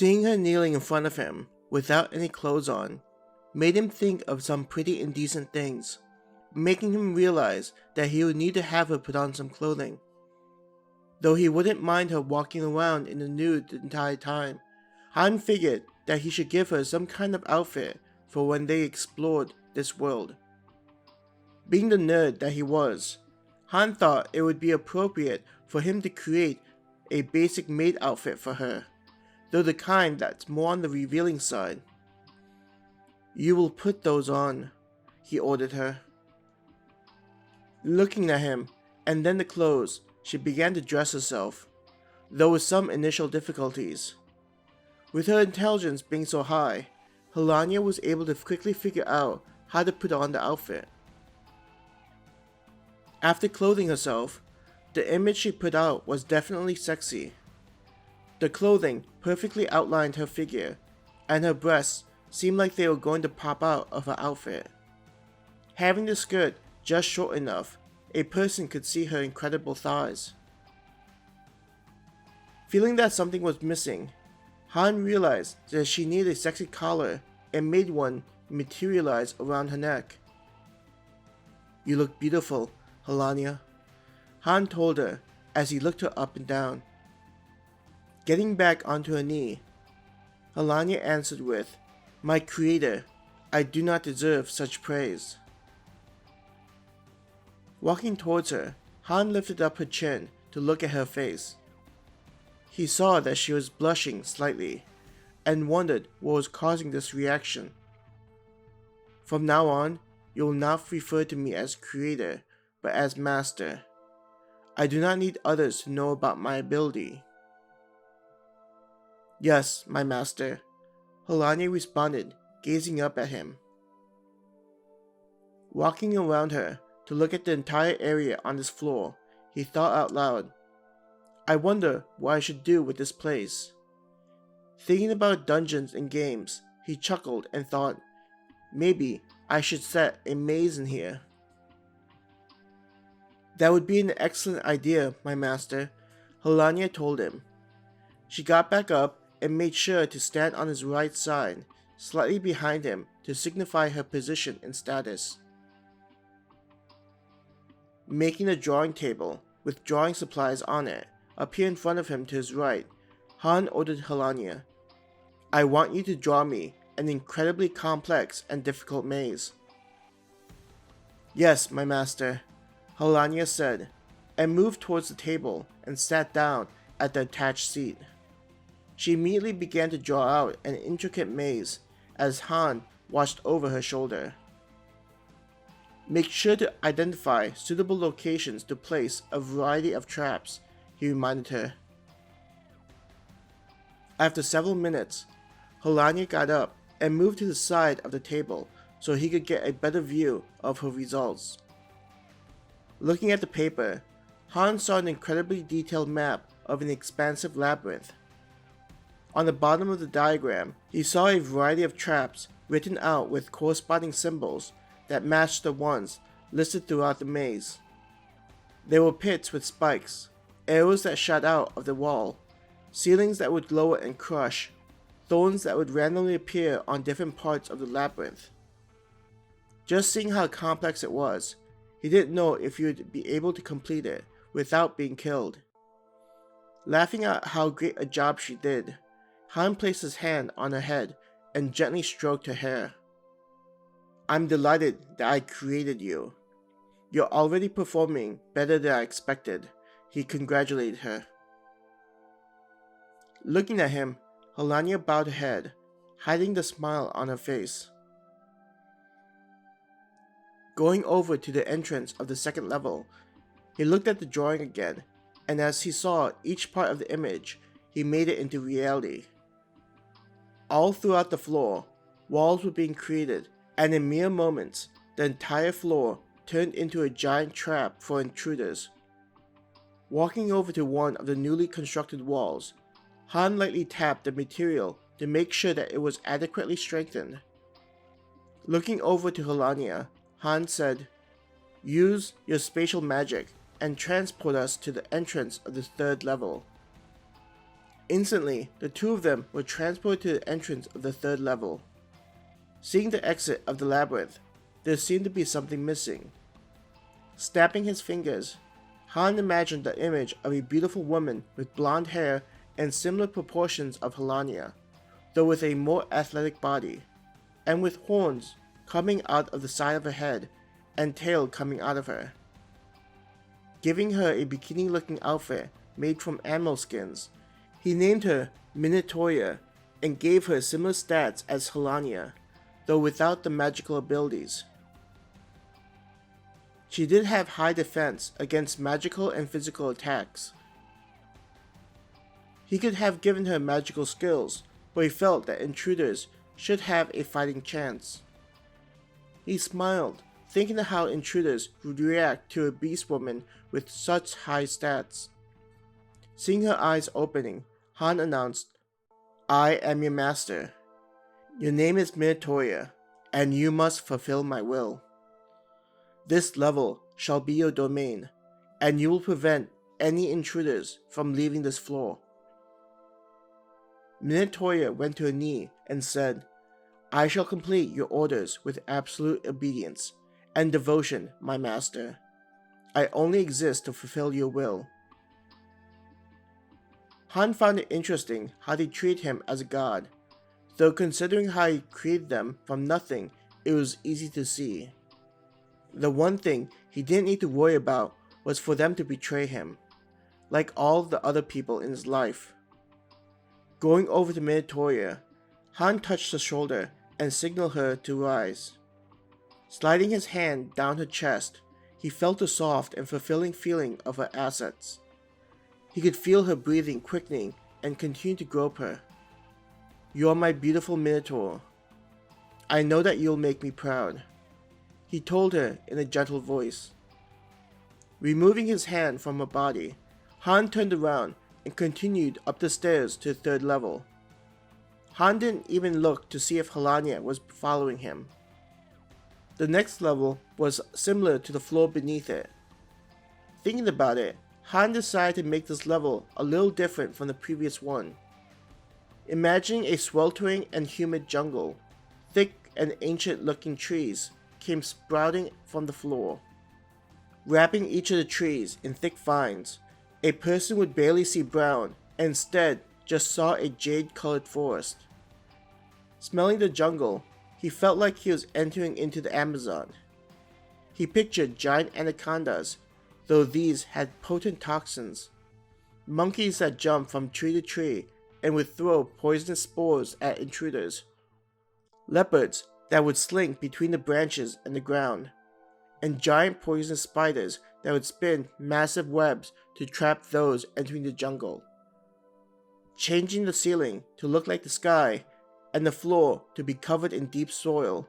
Seeing her kneeling in front of him, without any clothes on, made him think of some pretty indecent things, making him realize that he would need to have her put on some clothing. Though he wouldn't mind her walking around in the nude the entire time, Han figured that he should give her some kind of outfit for when they explored this world. Being the nerd that he was, Han thought it would be appropriate for him to create a basic maid outfit for her, though the kind that's more on the revealing side. "You will put those on," he ordered her. Looking at him, and then the clothes, she began to dress herself, though with some initial difficulties. With her intelligence being so high, Helania was able to quickly figure out how to put on the outfit. After clothing herself, the image she put out was definitely sexy. The clothing perfectly outlined her figure, and her breasts seemed like they were going to pop out of her outfit. Having the skirt just short enough, a person could see her incredible thighs. Feeling that something was missing, Han realized that she needed a sexy collar and made one materialize around her neck. "You look beautiful, Helania," Han told her as he looked her up and down. Getting back onto her knee, Helania answered with, "My creator, I do not deserve such praise." Walking towards her, Han lifted up her chin to look at her face. He saw that she was blushing slightly, and wondered what was causing this reaction. "From now on, you will not refer to me as creator, but as master. I do not need others to know about my ability." "Yes, my master," Helania responded, gazing up at him. Walking around her to look at the entire area on this floor, he thought out loud, "I wonder what I should do with this place." Thinking about dungeons and games, he chuckled and thought, "Maybe I should set a maze in here." "That would be an excellent idea, my master," Helania told him. She got back up and made sure to stand on his right side, slightly behind him to signify her position and status. Making a drawing table with drawing supplies on it appear in front of him to his right, Han ordered Helania, "I want you to draw me an incredibly complex and difficult maze." "Yes, my master," Helania said, and moved towards the table and sat down at the attached seat. She immediately began to draw out an intricate maze as Han watched over her shoulder. "Make sure to identify suitable locations to place a variety of traps," he reminded her. After several minutes, Helania got up and moved to the side of the table so he could get a better view of her results. Looking at the paper, Han saw an incredibly detailed map of an expansive labyrinth. On the bottom of the diagram, he saw a variety of traps written out with corresponding symbols that matched the ones listed throughout the maze. There were pits with spikes, arrows that shot out of the wall, ceilings that would glow and crush, thorns that would randomly appear on different parts of the labyrinth. Just seeing how complex it was, he didn't know if he would be able to complete it without being killed. Laughing at how great a job she did, Han placed his hand on her head and gently stroked her hair. "I'm delighted that I created you. You're already performing better than I expected," he congratulated her. Looking at him, Helania bowed her head, hiding the smile on her face. Going over to the entrance of the second level, he looked at the drawing again, and as he saw each part of the image, he made it into reality. All throughout the floor, walls were being created, and in mere moments, the entire floor turned into a giant trap for intruders. Walking over to one of the newly constructed walls, Han lightly tapped the material to make sure that it was adequately strengthened. Looking over to Helania, Han said, "Use your spatial magic and transport us to the entrance of the third level." Instantly, the two of them were transported to the entrance of the third level. Seeing the exit of the labyrinth, there seemed to be something missing. Snapping his fingers, Han imagined the image of a beautiful woman with blonde hair and similar proportions of Helania, though with a more athletic body, and with horns coming out of the side of her head and tail coming out of her. Giving her a bikini-looking outfit made from animal skins, he named her Minatoya and gave her similar stats as Helania, though without the magical abilities. She did have high defense against magical and physical attacks. He could have given her magical skills, but he felt that intruders should have a fighting chance. He smiled, thinking of how intruders would react to a beast woman with such high stats. Seeing her eyes opening, Han announced, "I am your master. Your name is Minatoya, and you must fulfill my will. This level shall be your domain, and you will prevent any intruders from leaving this floor." Minatoya went to her knee and said, "I shall complete your orders with absolute obedience and devotion, my master. I only exist to fulfill your will." Han found it interesting how they treated him as a god, though considering how he created them from nothing, it was easy to see. The one thing he didn't need to worry about was for them to betray him, like all the other people in his life. Going over to Minatoya, Han touched her shoulder and signaled her to rise. Sliding his hand down her chest, he felt the soft and fulfilling feeling of her assets. He could feel her breathing quickening and continued to grope her. "You are my beautiful Minotaur. I know that you'll make me proud," he told her in a gentle voice. Removing his hand from her body, Han turned around and continued up the stairs to the third level. Han didn't even look to see if Helania was following him. The next level was similar to the floor beneath it. Thinking about it, Han decided to make this level a little different from the previous one. Imagining a sweltering and humid jungle, thick and ancient-looking trees came sprouting from the floor. Wrapping each of the trees in thick vines, a person would barely see brown and instead just saw a jade-colored forest. Smelling the jungle, he felt like he was entering into the Amazon. He pictured giant anacondas, though these had potent toxins, monkeys that jumped from tree to tree and would throw poisonous spores at intruders, leopards that would slink between the branches and the ground, and giant poisonous spiders that would spin massive webs to trap those entering the jungle. Changing the ceiling to look like the sky and the floor to be covered in deep soil,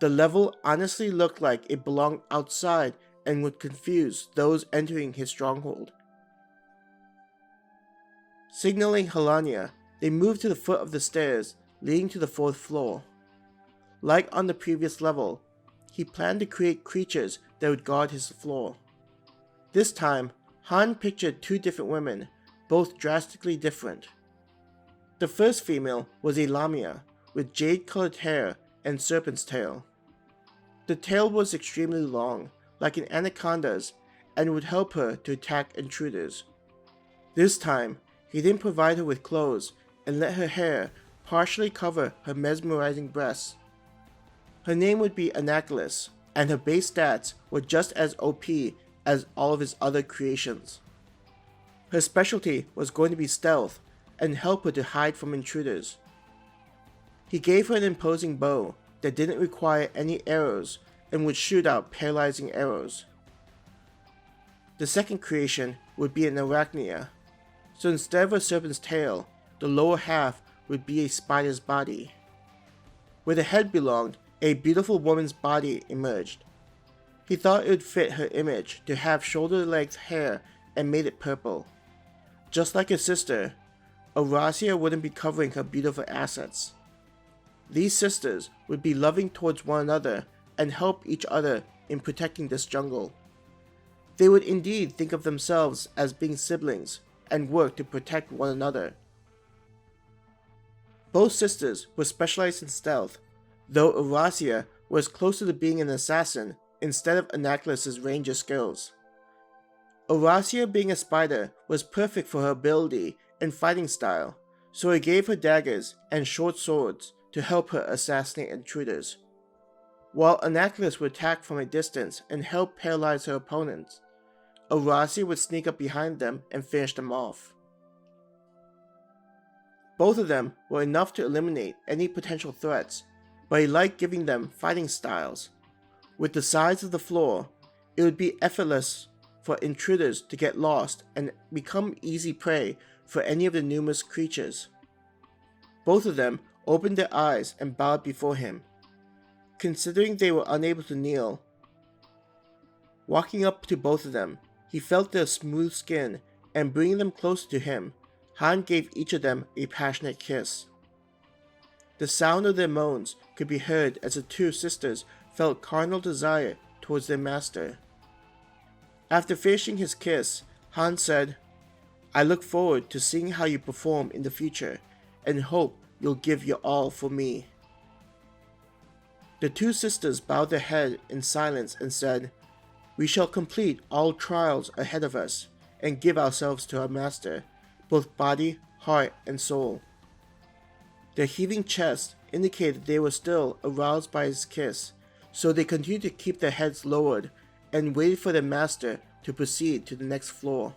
the level honestly looked like it belonged outside and would confuse those entering his stronghold. Signaling Helania, they moved to the foot of the stairs leading to the fourth floor. Like on the previous level, he planned to create creatures that would guard his floor. This time, Han pictured two different women, both drastically different. The first female was a lamia with jade-colored hair and serpent's tail. The tail was extremely long, like an anaconda's, and would help her to attack intruders. This time, he didn't provide her with clothes and let her hair partially cover her mesmerizing breasts. Her name would be Anaclus, and her base stats were just as OP as all of his other creations. Her specialty was going to be stealth and help her to hide from intruders. He gave her an imposing bow that didn't require any arrows and would shoot out paralyzing arrows. The second creation would be an arachnia, so instead of a serpent's tail, the lower half would be a spider's body. Where the head belonged, a beautiful woman's body emerged. He thought it would fit her image to have shoulder-length hair and made it purple. Just like her sister, Aurasia wouldn't be covering her beautiful assets. These sisters would be loving towards one another and help each other in protecting this jungle. They would indeed think of themselves as being siblings and work to protect one another. Both sisters were specialized in stealth, though Eurasia was closer to being an assassin instead of Anaklus's ranger skills. Eurasia, being a spider, was perfect for her ability and fighting style, so he gave her daggers and short swords to help her assassinate intruders. While Anaklus would attack from a distance and help paralyze her opponents, Eurasia would sneak up behind them and finish them off. Both of them were enough to eliminate any potential threats, but he liked giving them fighting styles. With the size of the floor, it would be effortless for intruders to get lost and become easy prey for any of the numerous creatures. Both of them opened their eyes and bowed before him. Considering they were unable to kneel, walking up to both of them, he felt their smooth skin, and bringing them closer to him, Han gave each of them a passionate kiss. The sound of their moans could be heard as the two sisters felt carnal desire towards their master. After finishing his kiss, Han said, "I look forward to seeing how you perform in the future, and hope you'll give your all for me." The two sisters bowed their head in silence and said, "We shall complete all trials ahead of us, and give ourselves to our master, both body, heart, and soul." Their heaving chests indicated they were still aroused by his kiss, so they continued to keep their heads lowered and waited for their master to proceed to the next floor.